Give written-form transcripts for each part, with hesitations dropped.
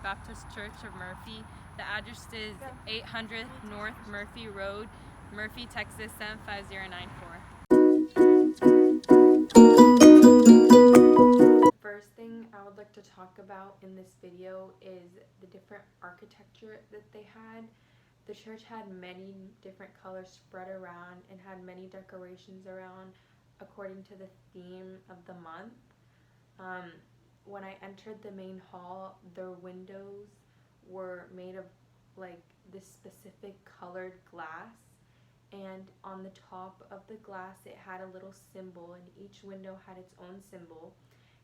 Baptist Church of Murphy. The address is 800 North Murphy Road, Murphy, Texas 75094. First thing I would like to talk about in this video is the different architecture that they had. The church had many different colors spread around and had many decorations around according to the theme of the month. When I entered the main hall, their windows were made of like this specific colored glass, and on the top of the glass it had a little symbol, and each window had its own symbol,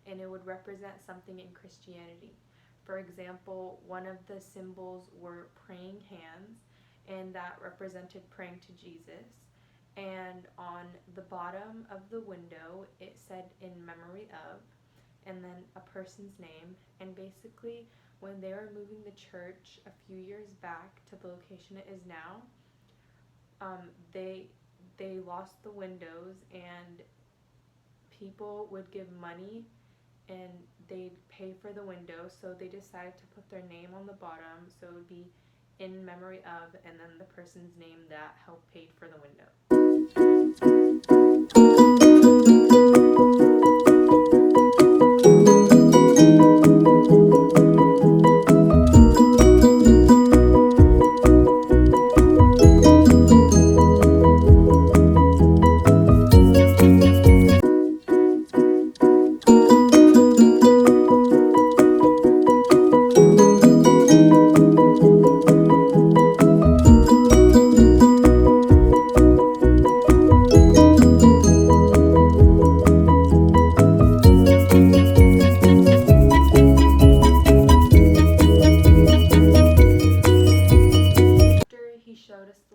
and it would represent something in Christianity. For example, one of the symbols were praying hands, and that represented praying to Jesus. And on the bottom of the window it said in memory of, and then a person's name. And basically when they were moving the church a few years back to the location it is now, they lost the windows, and people would give money and they'd pay for the window, so they decided to put their name on the bottom so it would be in memory of, and then the person's name that helped paid for the window.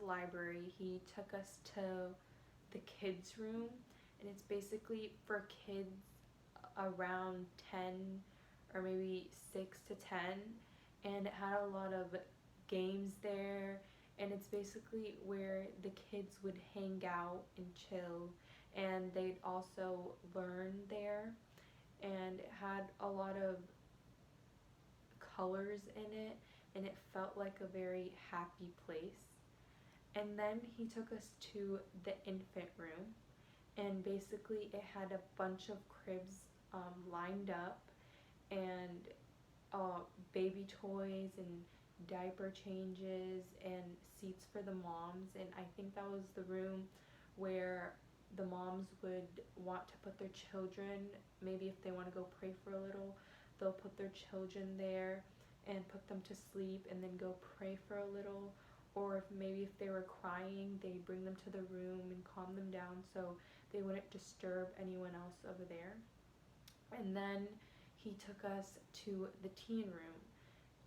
Library, he took us to the kids room, and it's basically for kids around 10 or maybe 6 to 10, and it had a lot of games there, and it's basically where the kids would hang out and chill, and they'd also learn there, and it had a lot of colors in it, and it felt like a very happy place. And then he took us to the infant room, and basically it had a bunch of cribs lined up, and baby toys and diaper changes and seats for the moms. And I think that was the room where the moms would want to put their children, maybe if they want to go pray for a little, they'll put their children there and put them to sleep and then go pray for a little. Or if they were crying, they'd bring them to the room and calm them down so they wouldn't disturb anyone else over there. And then he took us to the teen room,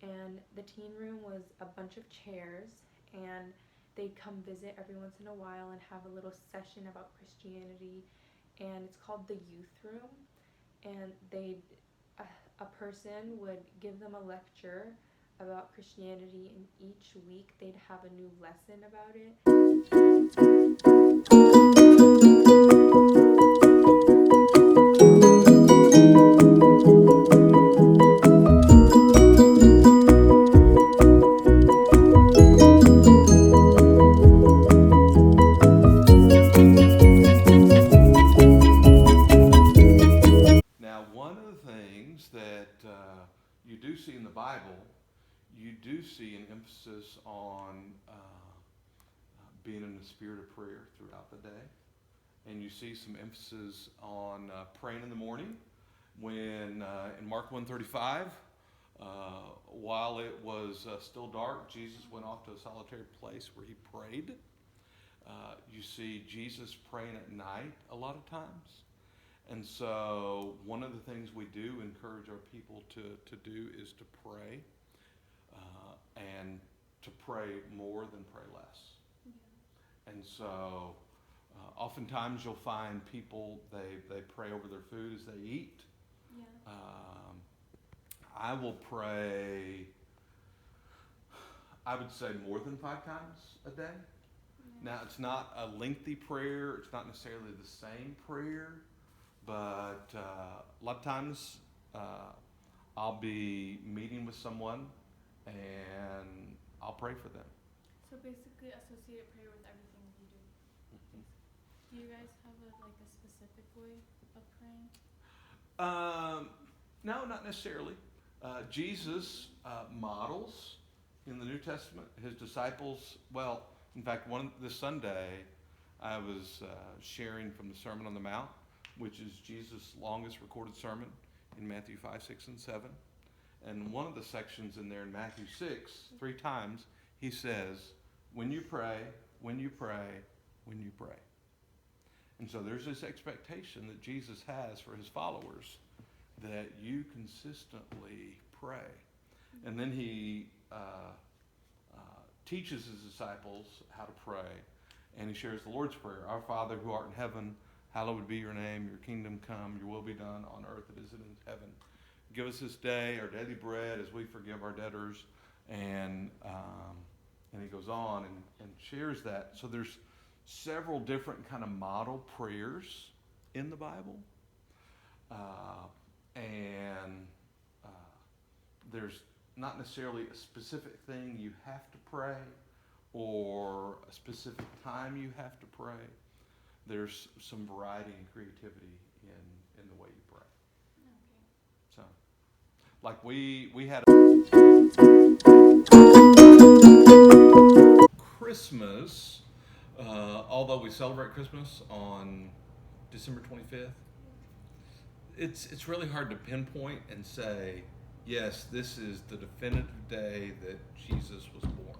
and the teen room was a bunch of chairs, and they'd come visit every once in a while and have a little session about Christianity, and it's called the youth room. And a person would give them a lecture about Christianity, and each week they'd have a new lesson about it. Now, one of the things that you do see in the Bible, you do see an emphasis on being in the spirit of prayer throughout the day. And you see some emphasis on praying in the morning when in Mark 1:35, while it was still dark, Jesus went off to a solitary place where he prayed. You see Jesus praying at night a lot of times. And so one of the things we do encourage our people to do is to pray, and to pray more than pray less. Yeah. And so oftentimes you'll find people, they pray over their food as they eat. Yeah. I will pray, I would say more than 5 times a day. Yeah. Now, it's not a lengthy prayer. It's not necessarily the same prayer. But a lot of times I'll be meeting with someone and I'll pray for them. So basically associate prayer with everything you do. Do you guys have a specific way of praying? No, not necessarily. Jesus models in the New Testament his disciples. Well, in fact, this Sunday, I was sharing from the Sermon on the Mount, which is Jesus' longest recorded sermon in Matthew 5, 6, and 7. And one of the sections in there in Matthew 6, 3 times, he says, when you pray, when you pray, when you pray. And so there's this expectation that Jesus has for his followers that you consistently pray. And then he teaches his disciples how to pray. And he shares the Lord's Prayer. Our Father who art in heaven, hallowed be your name. Your kingdom come. Your will be done on earth as it is in heaven. Give us this day our daily bread as we forgive our debtors. And he goes on and shares that. So there's several different kind of model prayers in the Bible. There's not necessarily a specific thing you have to pray or a specific time you have to pray. There's some variety and creativity in the way you pray. Okay. So, like we had Christmas, although we celebrate Christmas on December 25th, it's really hard to pinpoint and say, yes, this is the definitive day that Jesus was born.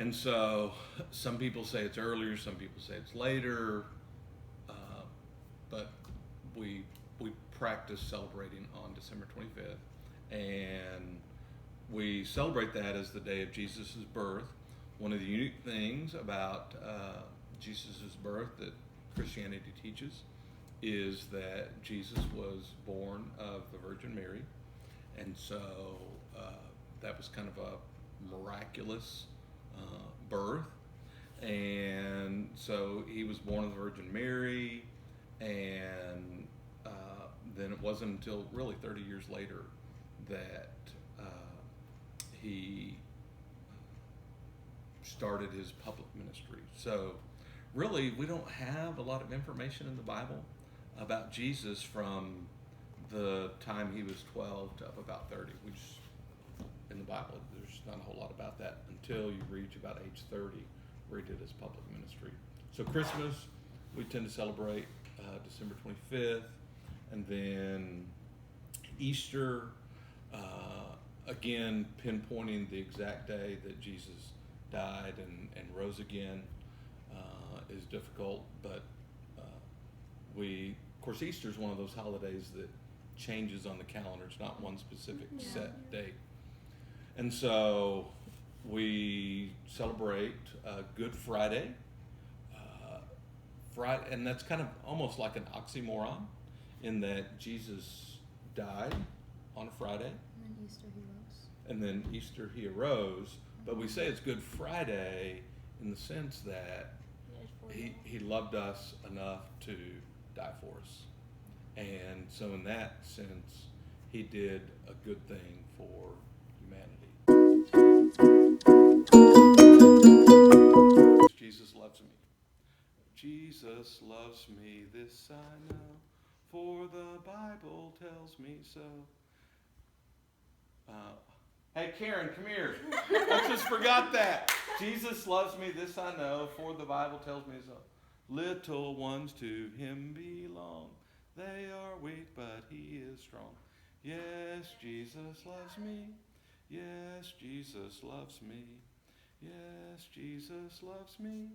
And so some people say it's earlier, some people say it's later, but we practice celebrating on December 25th, and we celebrate that as the day of Jesus' birth. One of the unique things about Jesus' birth that Christianity teaches is that Jesus was born of the Virgin Mary, and so that was kind of a miraculous birth. And so he was born of the Virgin Mary, and then it wasn't until really 30 years later that he started his public ministry. So really, we don't have a lot of information in the Bible about Jesus from the time he was 12 to up about 30. We just, in the Bible, there's not a whole lot about that until you reach about age 30, where he did his public ministry. So Christmas, we tend to celebrate December 25th, and then Easter, again, pinpointing the exact day that Jesus died and rose again is difficult, but of course, Easter is one of those holidays that changes on the calendar. It's not one specific set date. And so we celebrate Good Friday. And that's kind of almost like an oxymoron in that Jesus died on a Friday. And then Easter he rose. And then Easter he arose. But we say it's Good Friday in the sense that he loved us enough to die for us. And so in that sense, he did a good thing for humanity. Jesus loves me. Jesus loves me, this I know, for the Bible tells me so. Hey Karen, come here. I just forgot that. Jesus loves me, this I know, for the Bible tells me so. Little ones to him belong. They are weak, but he is strong. Yes, Jesus loves me. Yes, Jesus loves me. Yes, Jesus loves me.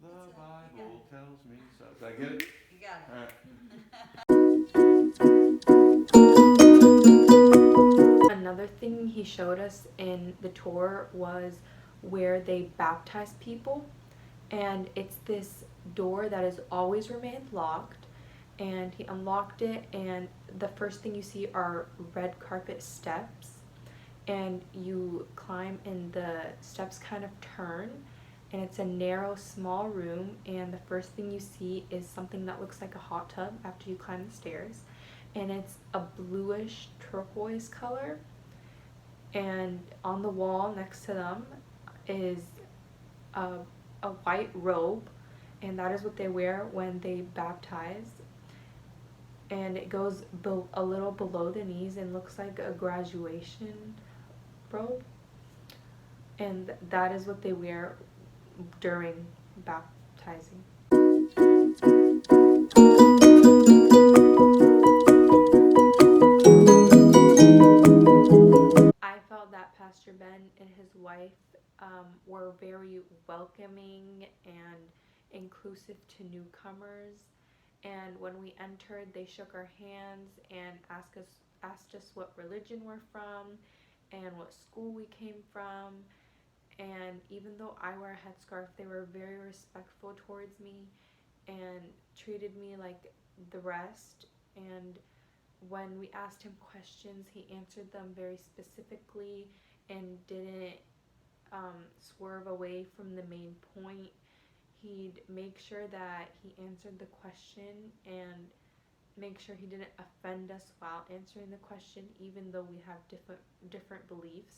The Bible tells me so. Did I get it? You got it. All right. Another thing he showed us in the tour was where they baptize people, and it's this door that has always remained locked, and he unlocked it, and the first thing you see are red carpet steps, and you climb and the steps kind of turn, and it's a narrow small room, and the first thing you see is something that looks like a hot tub after you climb the stairs. and it's a bluish turquoise color. And on the wall next to them is a white robe, and that is what they wear when they baptize. And it goes a little below the knees and looks like a graduation robe. And that is what they wear during baptizing. I felt that Pastor Ben and his wife were very welcoming and inclusive to newcomers. And when we entered, they shook our hands and asked us what religion we're from and what school we came from. And even though I wear a headscarf, they were very respectful towards me and treated me like the rest. And when we asked him questions, he answered them very specifically and didn't swerve away from the main point. He'd make sure that he answered the question and make sure he didn't offend us while answering the question, even though we have different beliefs.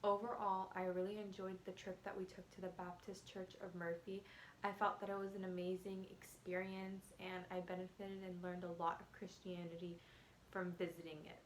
Overall, I really enjoyed the trip that we took to the Baptist Church of Murphy. I felt that it was an amazing experience, and I benefited and learned a lot of Christianity from visiting it.